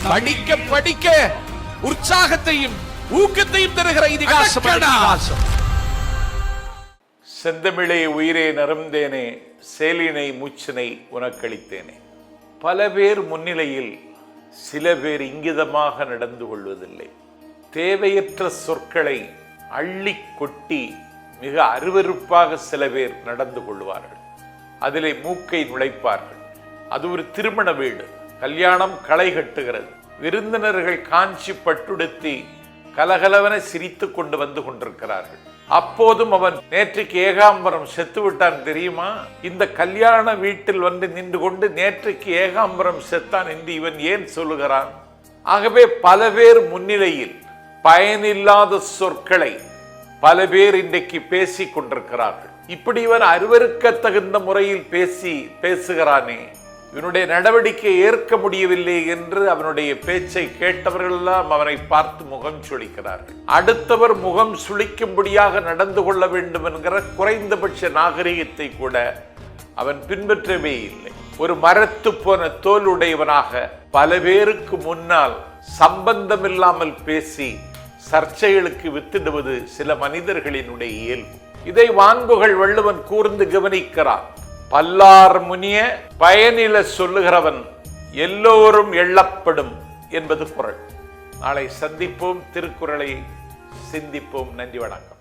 படிக்க படிக்க உற்சாகத்தையும் ஊக்கத்தையும் தருகிற இதிகாசம். செந்தமிழே உயிரே நரம்பேனே சேலினை மூச்சினை உனக்களித்தேனே. பல பேர் முன்னிலையில் சில பேர் இங்கிதமாக நடந்து கொள்வதில்லை. தேவையற்ற சொற்களை அள்ளி கொட்டி மிக அருவருப்பாக சில பேர் நடந்து கொள்வார்கள். அதிலே மூக்கை நுழைப்பார்கள். அது ஒரு திருமண வீடு, கல்யாணம் களை கட்டுகிறது. விருந்தினர்கள் காஞ்சி பட்டுடுத்தி கலகலவன சிரித்து கொண்டு வந்து கொண்டிருக்கிறார்கள். அப்போதும் அவன் நேற்றுக்கு ஏகாம்பரம் செத்து விட்டான் தெரியுமா? இந்த கல்யாண வீட்டில் வந்து நின்று கொண்டு நேற்றுக்கு ஏகாம்பரம் செத்தான் என்று இவன் ஏன் சொல்லுகிறான்? ஆகவே பல பேர் முன்னிலையில் பயனில்லாத சொற்களை பல பேர் இன்றைக்கு பேசிக் கொண்டிருக்கிறார்கள். இப்படி இவன் அருவருக்க தகுந்த முறையில் பேசுகிறானே, இவனுடைய நடவடிக்கை ஏற்க முடியவில்லை என்று அவனுடைய பேச்சை கேட்டவர்கள் எல்லாம் அவனை பார்த்து முகம் சுளிக்கிறார்கள். அடுத்தவர் முகம் சுளிக்கும்படியாக நடந்து கொள்ள வேண்டும் என்கிற குறைந்தபட்ச நாகரிகத்தை கூட அவன் பின்பற்றவே இல்லை. ஒரு மரத்து போன தோலுடையவனாக பல பேருக்கு முன்னால் சம்பந்தமில்லாமல் பேசி சர்ச்சைகளுக்கு வித்திடுவது சில மனிதர்களினுடைய இயல்பு. இதை வான்புகள் வள்ளுவன் கூர்ந்து கவனிக்கிறான். பல்லார் முனிய பயனில சொல்லுகிறவன் எல்லோரும் எள்ளப்படும் என்பது குறள். நாளை சந்திப்போம், திருக்குறளை சிந்திப்போம். நன்றி, வணக்கம்.